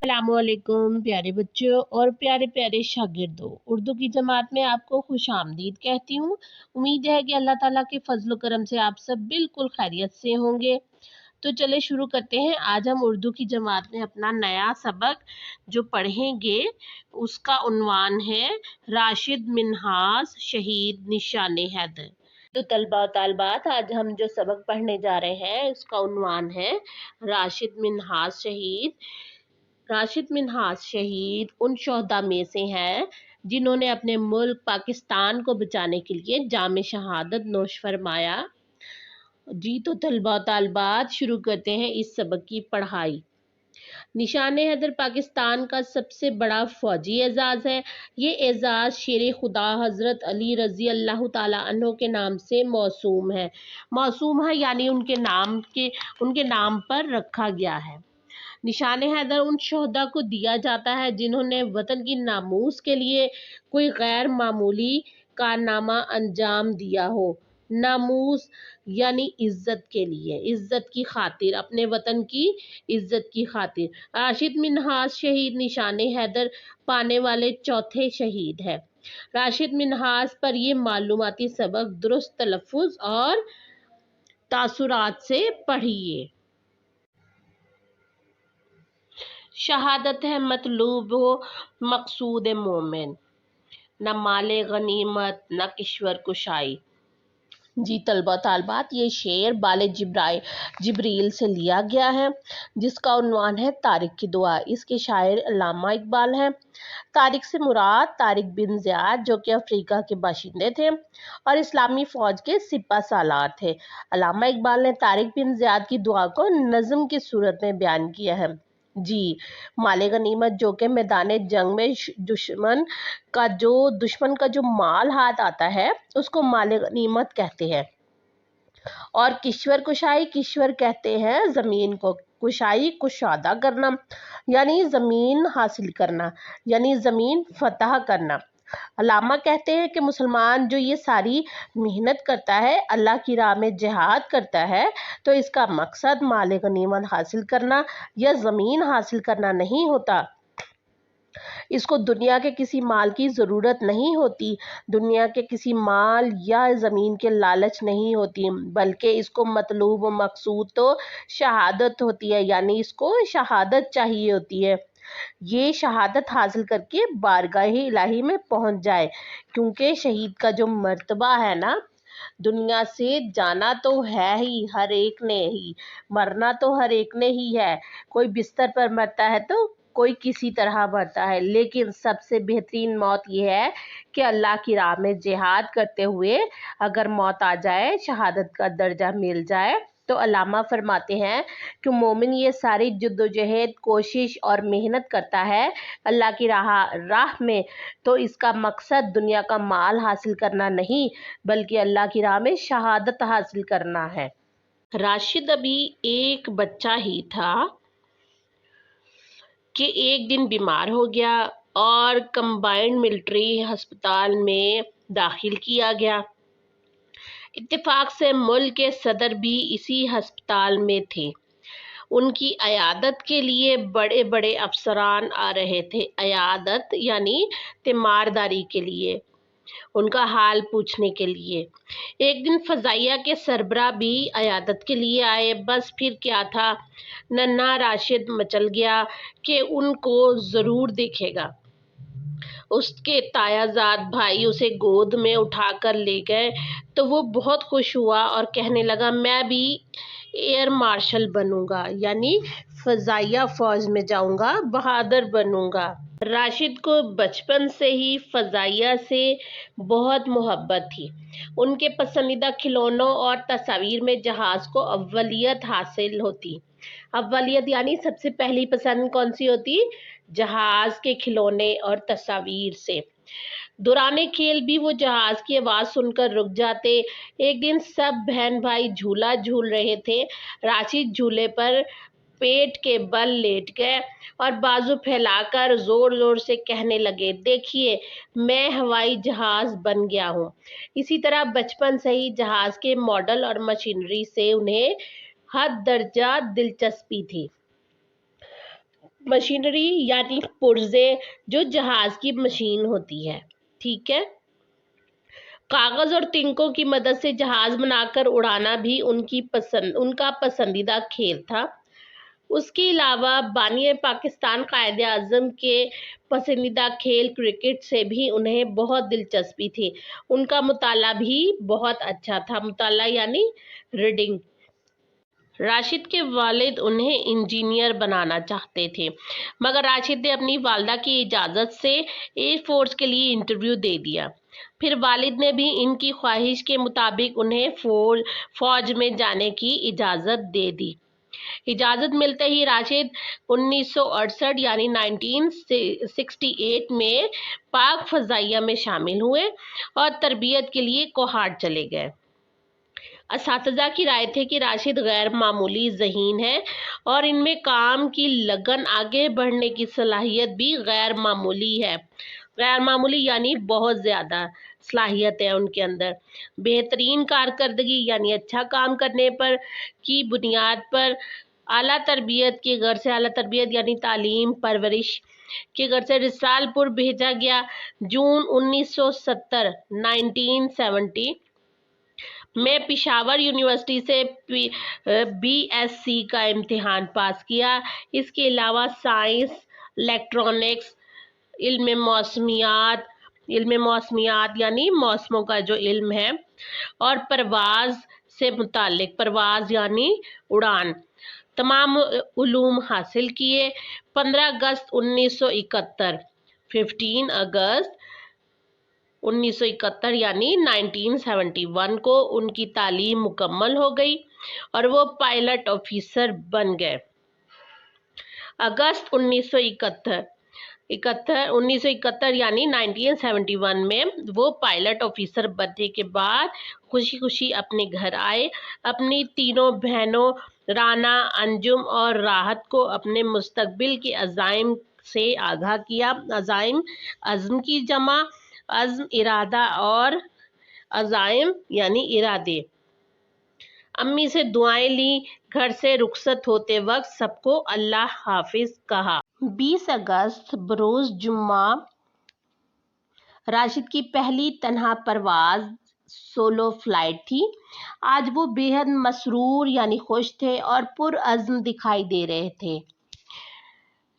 अस्सलामुअलैकुम प्यारे बच्चों और प्यारे प्यारे शागिर्दों, उर्दू की जमात में आपको खुश आमदीद कहती हूँ। उम्मीद है कि अल्लाह ताला के फजल करम से आप सब बिल्कुल खैरियत से होंगे। तो चले शुरू करते हैं। आज हम उर्दू की जमात में अपना नया सबक जो पढ़ेंगे उसका उन्वान है राशिद मिन्हास शहीद निशाने हैदर। तो तलबा और तालबात, आज हम जो सबक पढ़ने जा रहे हैं उसका उन्वान है राशिद मिन्हास शहीद। राशिद मिन्हास शहीद उन शोहदा में से हैं जिन्होंने अपने मुल्क पाकिस्तान को बचाने के लिए जाम शहादत नोश फरमाया। जी तो तलबा तालबात, शुरू करते हैं इस सबक की पढ़ाई। निशान हैदर पाकिस्तान का सबसे बड़ा फौजी एजाज है। ये एजाज शेर खुदा हजरत अली रजी अल्लाह ताला अन्हो के नाम से मौसूम है यानी उनके नाम पर रखा गया है। निशान हैदर उन शोहदा को दिया जाता है जिन्होंने वतन की नामूस के लिए कोई गैर मामूली कारनामा अंजाम दिया हो। नामूस यानी इज्जत के लिए, इज्जत की खातिर, अपने वतन की इज्जत की खातिर। राशिद मिन्हास शहीद निशान हैदर पाने वाले चौथे शहीद है। राशिद मिन्हास पर ये मालूमाती सबक दुरुस्त तलफ़ुज़ और तासुरात से पढ़िए। शहादत है मतलूब मकसूद मोमिन, न माले गनीमत न किश्वर कुशाई। जी तलबा तालबात, ये शेर बाले जिब्रील से लिया गया है जिसका उन्वान है तारिक की दुआ। इसके शायर अल्लामा इकबाल हैं। तारिक से मुराद तारिक बिन ज़ियाद जो कि अफ्रीका के बाशिंदे थे और इस्लामी फ़ौज के सिपा सालार थे। अल्लामा इकबाल ने तारिक बिन ज़ियाद की दुआ को नज़म की सूरत में बयान किया है। जी, माले गनीमत जो कि मैदान जंग में दुश्मन का जो माल हाथ आता है उसको माले गनीमत कहते हैं। और किश्वर कहते हैं ज़मीन को। कुशाई कुशादा करना यानी ज़मीन हासिल करना, यानी ज़मीन फतह करना। अल्लामा कहते हैं कि मुसलमान जो ये सारी मेहनत करता है, अल्लाह की राह में जिहाद करता है, तो इसका मकसद माल गनीमत हासिल करना या ज़मीन हासिल करना नहीं होता। इसको दुनिया के किसी माल की ज़रूरत नहीं होती, दुनिया के किसी माल या ज़मीन के लालच नहीं होती, बल्कि इसको मतलूब व मकसूद तो शहादत होती है, यानी इसको शहादत चाहिए होती है। ये शहादत हासिल करके बारगाह इलाही में पहुंच जाए, क्योंकि शहीद का जो मर्तबा है ना, दुनिया से जाना तो है ही हर एक ने ही, मरना तो हर एक ने ही है। कोई बिस्तर पर मरता है तो कोई किसी तरह मरता है, लेकिन सबसे बेहतरीन मौत ये है कि अल्लाह की राह में जिहाद करते हुए अगर मौत आ जाए, शहादत का दर्जा मिल जाए, तो अल्लामा फरमाते हैं कि मोमिन ये सारी जद्दोजहद, कोशिश और मेहनत करता है अल्लाह की राह में, तो इसका मकसद दुनिया का माल हासिल करना नहीं, बल्कि अल्लाह की राह में शहादत हासिल करना है। राशिद अभी एक बच्चा ही था कि एक दिन बीमार हो गया और कंबाइंड मिलिट्री अस्पताल में दाखिल किया गया। इत्तेफाक से मुल्क के सदर भी इसी अस्पताल में थे। उनकी अयादत के लिए बड़े बड़े अफसरान आ रहे थे। अयादत यानी तीमारदारी के लिए, उनका हाल पूछने के लिए। एक दिन फजाइया के सरबरा भी अयादत के लिए आए। बस फिर क्या था, नन्हा राशिद मचल गया कि उनको ज़रूर देखेगा। उसके तायाजाद भाई उसे गोद में उठाकर ले गए तो वो बहुत खुश हुआ और कहने लगा, मैं भी एयर मार्शल बनूंगा, यानी फजाइया फौज में जाऊंगा, बहादुर बनूंगा। राशिद को बचपन से ही फजाइया से बहुत मोहब्बत थी। उनके पसंदीदा खिलौनों और तस्वीर में जहाज को अव्वलियत हासिल होती। अव्वलियत यानी सबसे पहली पसंद कौन सी होती? जहाज के खिलौने और तस्वीर से। दौराने खेल भी वो जहाज की आवाज़ सुनकर रुक जाते। एक दिन सब बहन भाई झूला झूल रहे थे। राशिद झूले पर पेट के बल लेट गए और बाजू फैलाकर जोर जोर से कहने लगे, देखिए मैं हवाई जहाज बन गया हूँ। इसी तरह बचपन से ही जहाज के मॉडल और मशीनरी से उन्हें हद दर्जा दिलचस्पी थी। मशीनरी यानी पुर्जे जो जहाज की मशीन होती है, ठीक है। कागज और तिनकों की मदद से जहाज बनाकर उड़ाना भी उनका पसंदीदा खेल था। उसके अलावा बानी पाकिस्तान कायदे आजम के पसंदीदा खेल क्रिकेट से भी उन्हें बहुत दिलचस्पी थी। उनका मुताला भी बहुत अच्छा था। मुताला यानी रीडिंग। राशिद के वालिद उन्हें इंजीनियर बनाना चाहते थे, मगर राशिद ने अपनी वालदा की इजाज़त से एयरफोर्स के लिए इंटरव्यू दे दिया। फिर वालिद ने भी इनकी ख्वाहिश के मुताबिक उन्हें फौज में जाने की इजाज़त दे दी। इजाज़त मिलते ही राशिद 1968 यानी 1968 में पाक फ़ज़ाइया में शामिल हुए और तरबियत के लिए कोहाट चले गए। असातिज़ा की राय थे कि राशिद गैर मामूली ज़हीन है और इनमें काम की लगन, आगे बढ़ने की सलाहियत भी गैर मामूली है। गैर मामूली यानी बहुत ज़्यादा सलाहियत है उनके अंदर। बेहतरीन कारकर्दगी यानी अच्छा काम करने पर की बुनियाद पर आला तरबियत के घर से, आला तरबियत यानी तालीम परवरिश के घर से रिसालपुर भेजा गया। जून 1970 1970 में पिशावर यूनिवर्सिटी से BSc का इम्तिहान पास किया। इसके अलावा साइंस, इलेक्ट्रॉनिक्स, इल्म मौसमियात यानी मौसमों का जो इल्म है, और परवाज़ से मुतालिक, परवाज़ यानी उड़ान, तमाम उलूम हासिल किए। 15 अगस्त 1971 15 अगस्त 1971 यानी 1971 को उनकी तालीम मुकम्मल हो गई और वो पायलट ऑफिसर बन गए। अगस्त 1971 यानी 1971 में वो पायलट ऑफिसर बनने के बाद खुशी खुशी अपने घर आए। अपनी तीनों बहनों राना, अंजुम और राहत को अपने मुस्तकबिल के अज़ाइम से आगाह किया। अज़ाइम अज़्म की जमा, अज़्म इरादा और अज़ाइम यानी इरादे। अम्मी से दुआएं ली। घर से रुखसत होते वक्त सबको अल्लाह हाफिज कहा। 20 अगस्त बरोज जुम्मा राशिद की पहली तन्हा परवाज सोलो फ्लाइट थी। आज वो बेहद मसरूर यानी खुश थे और पुरअज़्म दिखाई दे रहे थे।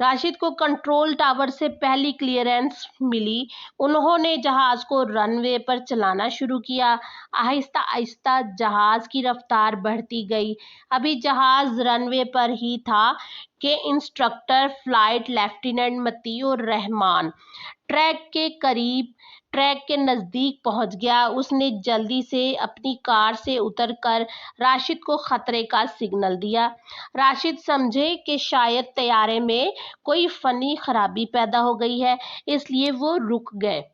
राशिद को कंट्रोल टावर से पहली क्लियरेंस मिली। उन्होंने जहाज को रनवे पर चलाना शुरू किया। आहिस्ता आहिस्ता जहाज की रफ्तार बढ़ती गई। अभी जहाज रनवे पर ही था कि instructor flight lieutenant Motiur Rahman track के नज़दीक पहुंच गया। उसने जल्दी से अपनी कार से उतरकर राशिद को खतरे का सिग्नल दिया। राशिद समझे कि शायद तैयारे में कोई फनी खराबी पैदा हो गई है, इसलिए वो रुक गए।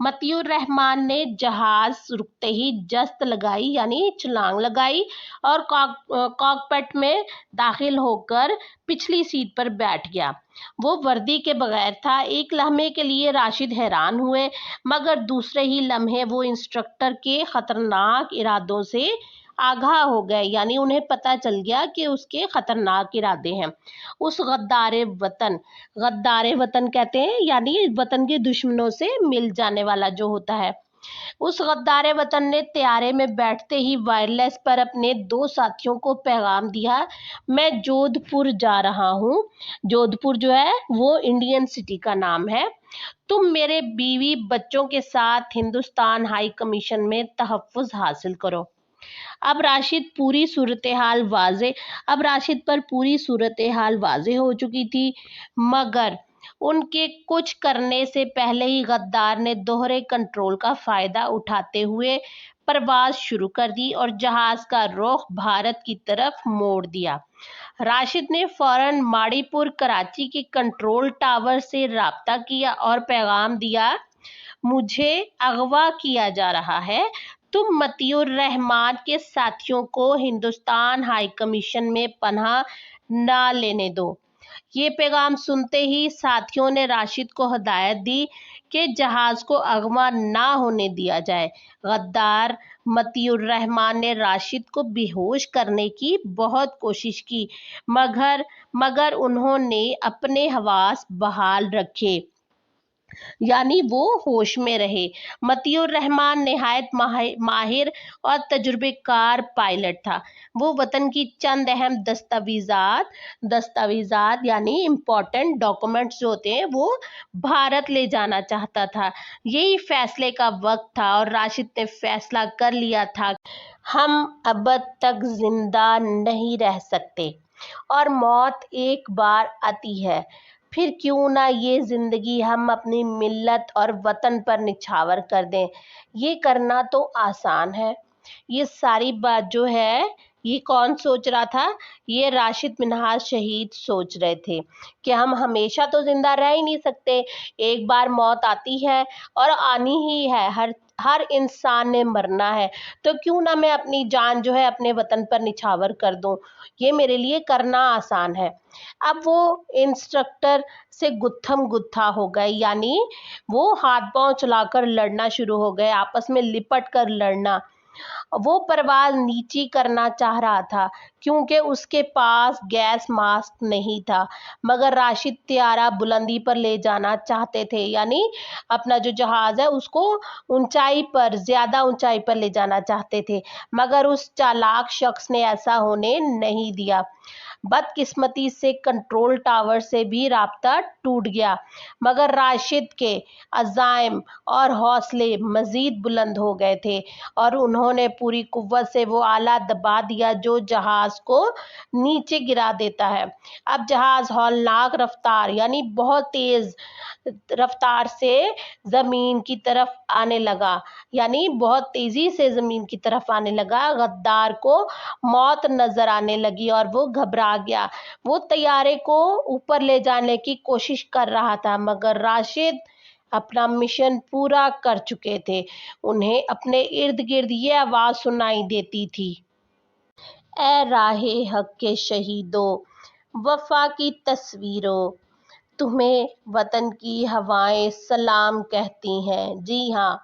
मतीउर रहमान ने जहाज रुकते ही जस्त लगाई यानी छलांग लगाई और कॉकपिट में दाखिल होकर पिछली सीट पर बैठ गया। वो वर्दी के बगैर था। एक लम्हे के लिए राशिद हैरान हुए, मगर दूसरे ही लम्हे वो इंस्ट्रक्टर के खतरनाक इरादों से आगाह हो गए, यानी उन्हें पता चल गया कि उसके खतरनाक इरादे हैं। उस गद्दारे वतन कहते हैं यानी वतन के दुश्मनों से मिल जाने वाला जो होता है। उस गद्दारे वतन ने तैयारे में बैठते ही वायरलेस पर अपने 2 साथियों को पैगाम दिया, मैं जोधपुर जा रहा हूँ। जोधपुर जो है वो इंडियन सिटी का नाम है। तुम मेरे बीवी बच्चों के साथ हिंदुस्तान हाई कमीशन में तहफ़्फ़ुज़ हासिल करो। अब राशिद पर पूरी सूरत हाल वाज़े हो चुकी थी, मगर उनके कुछ करने से पहले ही गद्दार ने दोहरे कंट्रोल का फायदा उठाते हुए परवाज शुरू कर दी और जहाज का रुख भारत की तरफ मोड़ दिया। राशिद ने फौरन माड़ीपुर कराची के कंट्रोल टावर से राब्ता किया और पैगाम दिया, मुझे अगवा किया जा रहा है। तुम मतीउर रहमान के साथियों को हिंदुस्तान हाई कमीशन में पनाह ना लेने दो। یہ پیغام سنتے ہی ساتھیوں نے راشد کو ہدایت دی کہ جہاز کو اغوا نہ ہونے دیا جائے۔ غدار مطیع الرحمان نے راشد کو بے ہوش کرنے کی بہت کوشش کی، مگر انہوں نے اپنے حواس بحال رکھے، یعنی وہ ہوش میں رہے۔ مطیع الرحمان نہایت ماہر اور تجربہ کار پائلٹ تھا۔ وہ وطن کی چند اہم دستاویزات یعنی امپورٹنٹ ڈاکومنٹس جو ہوتے ہیں وہ بھارت لے جانا چاہتا تھا۔ یہی فیصلے کا وقت تھا اور راشد نے فیصلہ کر لیا تھا کہ ہم ابد تک زندہ نہیں رہ سکتے اور موت ایک بار آتی ہے، پھر کیوں نہ یہ زندگی ہم اپنی ملت اور وطن پر نچھاور کر دیں۔ یہ کرنا تو آسان ہے۔ یہ ساری بات جو ہے یہ کون سوچ رہا تھا؟ یہ راشد منہاج شہید سوچ رہے تھے کہ ہم ہمیشہ تو زندہ رہ ہی نہیں سکتے، ایک بار موت آتی ہے اور آنی ہی ہے، ہر انسان نے مرنا ہے، تو کیوں نہ میں اپنی جان جو ہے اپنے وطن پر نچھاور کر دوں، یہ میرے لیے کرنا آسان ہے۔ اب وہ انسٹرکٹر سے گتھم گتھا ہو گئے، یعنی وہ ہاتھ پاؤں چلا کر لڑنا شروع ہو گئے، آپس میں لپٹ کر لڑنا۔ وہ پرواز نیچی کرنا چاہ رہا تھا کیونکہ اس کے پاس گیس ماسک نہیں تھا، مگر راشد طیارہ بلندی پر لے جانا چاہتے تھے، یعنی اپنا جو جہاز ہے اس کو زیادہ اونچائی پر لے جانا چاہتے تھے، مگر اس چالاک شخص نے ایسا ہونے نہیں دیا۔ بدقسمتی سے کنٹرول ٹاور سے بھی رابطہ ٹوٹ گیا، مگر راشد کے عزائم اور حوصلے مزید بلند ہو گئے تھے اور انہوں نے پوری قوت سے وہ آلہ دبا دیا جو جہاز کو نیچے گرا دیتا ہے۔ اب جہاز ہولناک رفتار یعنی بہت تیز رفتار سے زمین کی طرف آنے لگا، غدار کو موت نظر آنے لگی اور وہ گھبرا گیا۔ وہ طیارے کو اوپر لے جانے کی کوشش کر رہا تھا، مگر راشد اپنا مشن پورا کر چکے تھے۔ انہیں اپنے ارد گرد یہ آواز سنائی دیتی تھی: اے راہ حق کے شہیدو، وفا کی تصویرو، تمہیں وطن کی ہوائیں سلام کہتی ہیں۔ جی ہاں،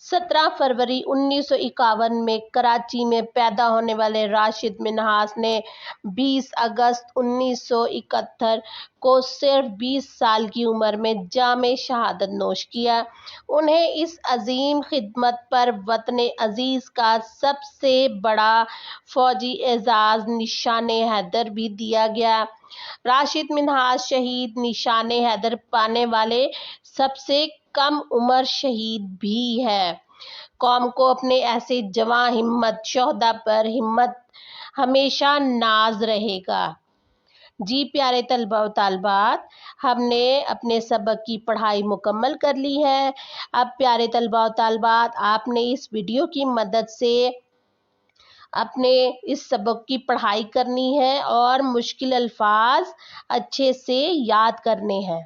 17 فروری 1951 میں کراچی میں پیدا ہونے والے راشد منہاج نے 20 اگست 1971 کو صرف 20 سال کی عمر میں جام شہادت نوش کیا۔ انہیں اس عظیم خدمت پر وطن عزیز کا سب سے بڑا فوجی اعزاز نشان حیدر بھی دیا گیا۔ راشد منہاج شہید نشان حیدر پانے والے سب سے کم عمر شہید بھی ہے۔ قوم کو اپنے ایسے جواں ہمت شہدا پر ہمیشہ ناز رہے گا۔ جی پیارے طلباء و طالبات، ہم نے اپنے سبق کی پڑھائی مکمل کر لی ہے۔ اب پیارے طلباء و طالبات، آپ نے اس ویڈیو کی مدد سے اپنے اس سبق کی پڑھائی کرنی ہے اور مشکل الفاظ اچھے سے یاد کرنے ہیں۔